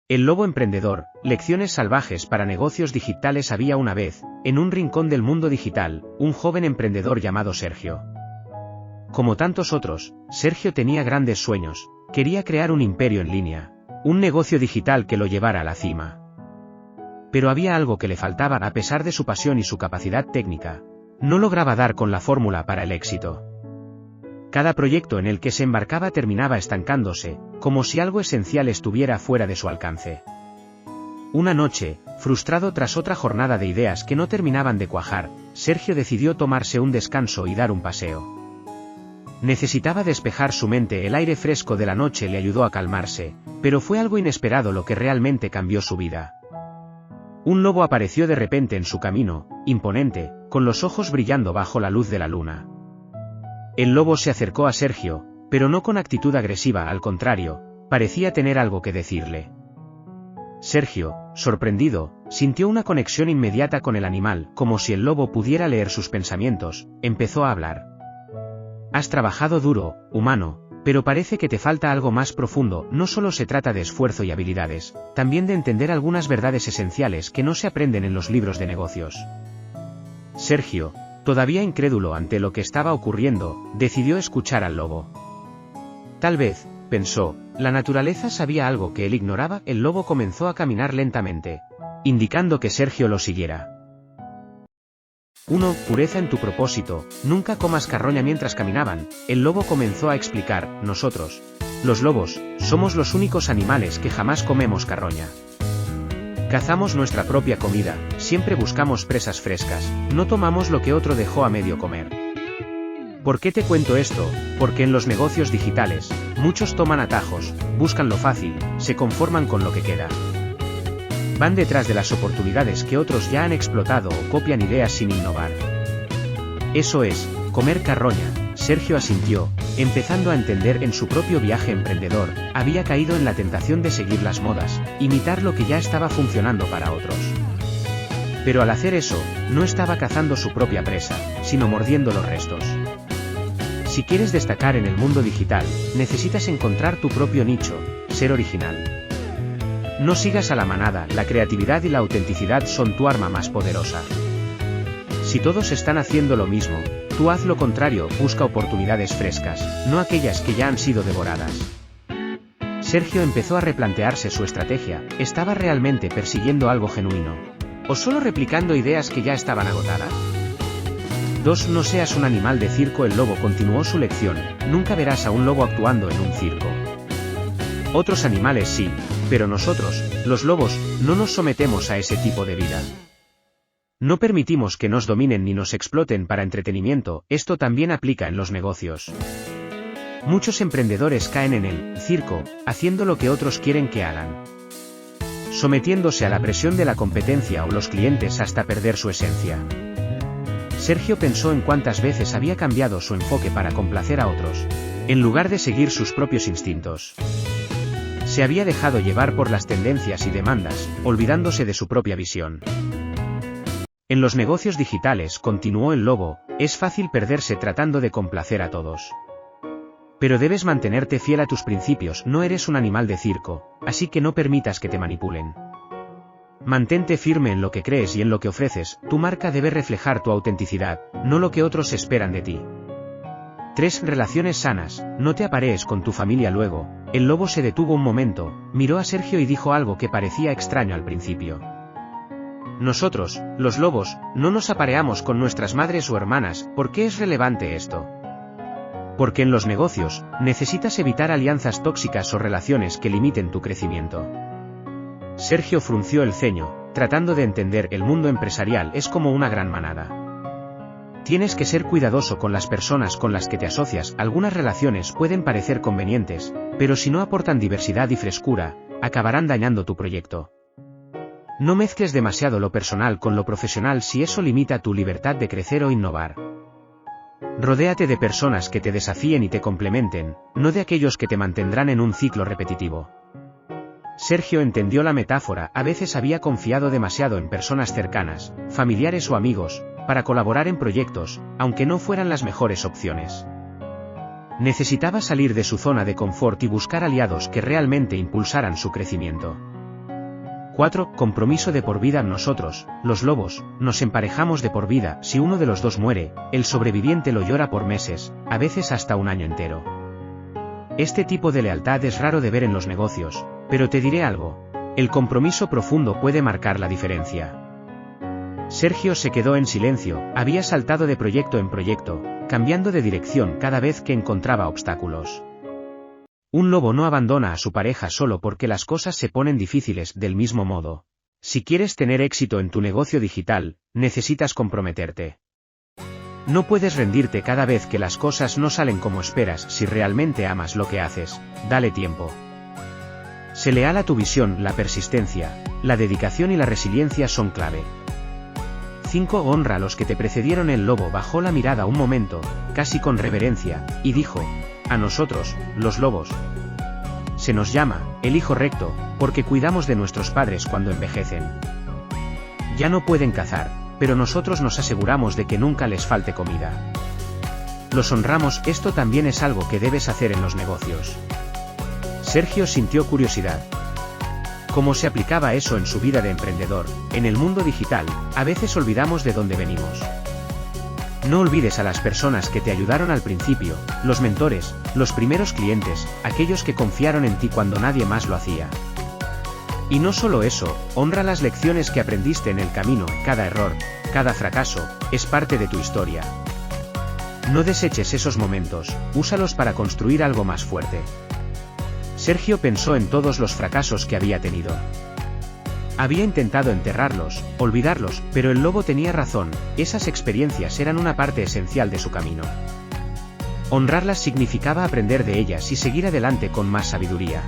El lobo emprendedor, lecciones salvajes para negocios digitales. Había una vez, en un rincón del mundo digital, un joven emprendedor llamado Sergio. Como tantos otros, Sergio tenía grandes sueños, quería crear un imperio en línea, un negocio digital que lo llevara a la cima. Pero había algo que le faltaba. A pesar de su pasión y su capacidad técnica, no lograba dar con la fórmula para el éxito. Cada proyecto en el que se embarcaba terminaba estancándose, como si algo esencial estuviera fuera de su alcance. Una noche, frustrado tras otra jornada de ideas que no terminaban de cuajar, Sergio decidió tomarse un descanso y dar un paseo. Necesitaba despejar su mente. El aire fresco de la noche le ayudó a calmarse, pero fue algo inesperado lo que realmente cambió su vida. Un lobo apareció de repente en su camino, imponente, con los ojos brillando bajo la luz de la luna. El lobo se acercó a Sergio, pero no con actitud agresiva, al contrario, parecía tener algo que decirle. Sergio, sorprendido, sintió una conexión inmediata con el animal, como si el lobo pudiera leer sus pensamientos. Empezó a hablar. Has trabajado duro, humano, pero parece que te falta algo más profundo. No solo se trata de esfuerzo y habilidades, también de entender algunas verdades esenciales que no se aprenden en los libros de negocios. Sergio, todavía incrédulo ante lo que estaba ocurriendo, decidió escuchar al lobo. Tal vez, pensó, la naturaleza sabía algo que él ignoraba. El lobo comenzó a caminar lentamente, indicando que Sergio lo siguiera. 1. Pureza en tu propósito. Nunca comas carroña. Mientras caminaban, el lobo comenzó a explicar: nosotros, los lobos, somos los únicos animales que jamás comemos carroña. Cazamos nuestra propia comida, siempre buscamos presas frescas, no tomamos lo que otro dejó a medio comer. ¿Por qué te cuento esto? Porque en los negocios digitales, muchos toman atajos, buscan lo fácil, se conforman con lo que queda. Van detrás de las oportunidades que otros ya han explotado o copian ideas sin innovar. Eso es, comer carroña. Sergio asintió, empezando a entender. En su propio viaje emprendedor, había caído en la tentación de seguir las modas, imitar lo que ya estaba funcionando para otros. Pero al hacer eso, no estaba cazando su propia presa, sino mordiendo los restos. Si quieres destacar en el mundo digital, necesitas encontrar tu propio nicho, ser original. No sigas a la manada. La creatividad y la autenticidad son tu arma más poderosa. Si todos están haciendo lo mismo, tú haz lo contrario. Busca oportunidades frescas, no aquellas que ya han sido devoradas. Sergio empezó a replantearse su estrategia. ¿Estaba realmente persiguiendo algo genuino? ¿O solo replicando ideas que ya estaban agotadas? 2. No seas un animal de circo. El lobo continuó su lección. Nunca verás a un lobo actuando en un circo. Otros animales sí, pero nosotros, los lobos, no nos sometemos a ese tipo de vida. No permitimos que nos dominen ni nos exploten para entretenimiento. Esto también aplica en los negocios. Muchos emprendedores caen en el circo, haciendo lo que otros quieren que hagan, sometiéndose a la presión de la competencia o los clientes hasta perder su esencia. Sergio pensó en cuántas veces había cambiado su enfoque para complacer a otros, en lugar de seguir sus propios instintos. Se había dejado llevar por las tendencias y demandas, olvidándose de su propia visión. En los negocios digitales, continuó el lobo, es fácil perderse tratando de complacer a todos. Pero debes mantenerte fiel a tus principios. No eres un animal de circo, así que no permitas que te manipulen. Mantente firme en lo que crees y en lo que ofreces. Tu marca debe reflejar tu autenticidad, no lo que otros esperan de ti. 3. Relaciones sanas. No te aparees con tu familia. Luego, el lobo se detuvo un momento, miró a Sergio y dijo algo que parecía extraño al principio. Nosotros, los lobos, no nos apareamos con nuestras madres o hermanas. ¿Por qué es relevante esto? Porque en los negocios, necesitas evitar alianzas tóxicas o relaciones que limiten tu crecimiento. Sergio frunció el ceño, tratando de entender. El mundo empresarial es como una gran manada. Tienes que ser cuidadoso con las personas con las que te asocias. Algunas relaciones pueden parecer convenientes, pero si no aportan diversidad y frescura, acabarán dañando tu proyecto. No mezcles demasiado lo personal con lo profesional si eso limita tu libertad de crecer o innovar. Rodéate de personas que te desafíen y te complementen, no de aquellos que te mantendrán en un ciclo repetitivo. Sergio entendió la metáfora. A veces había confiado demasiado en personas cercanas, familiares o amigos, para colaborar en proyectos, aunque no fueran las mejores opciones. Necesitaba salir de su zona de confort y buscar aliados que realmente impulsaran su crecimiento. 4. Compromiso de por vida. Nosotros, los lobos, nos emparejamos de por vida. Si uno de los dos muere, el sobreviviente lo llora por meses, a veces hasta un año entero. Este tipo de lealtad es raro de ver en los negocios, pero te diré algo. El compromiso profundo puede marcar la diferencia. Sergio se quedó en silencio, había saltado de proyecto en proyecto, cambiando de dirección cada vez que encontraba obstáculos. Un lobo no abandona a su pareja solo porque las cosas se ponen difíciles. Del mismo modo, si quieres tener éxito en tu negocio digital, necesitas comprometerte. No puedes rendirte cada vez que las cosas no salen como esperas. Si realmente amas lo que haces, dale tiempo. Sé leal a tu visión. La persistencia, la dedicación y la resiliencia son clave. 5. Honra a los que te precedieron. El lobo bajó la mirada un momento, casi con reverencia, y dijo: a nosotros, los lobos, se nos llama el hijo recto, porque cuidamos de nuestros padres cuando envejecen. Ya no pueden cazar, pero nosotros nos aseguramos de que nunca les falte comida. Los honramos. Esto también es algo que debes hacer en los negocios. Sergio sintió curiosidad. ¿Cómo se aplicaba eso en su vida de emprendedor? En el mundo digital, a veces olvidamos de dónde venimos. No olvides a las personas que te ayudaron al principio, los mentores, los primeros clientes, aquellos que confiaron en ti cuando nadie más lo hacía. Y no solo eso, honra las lecciones que aprendiste en el camino. Cada error, cada fracaso, es parte de tu historia. No deseches esos momentos, úsalos para construir algo más fuerte. Sergio pensó en todos los fracasos que había tenido. Había intentado enterrarlos, olvidarlos, pero el lobo tenía razón, esas experiencias eran una parte esencial de su camino. Honrarlas significaba aprender de ellas y seguir adelante con más sabiduría.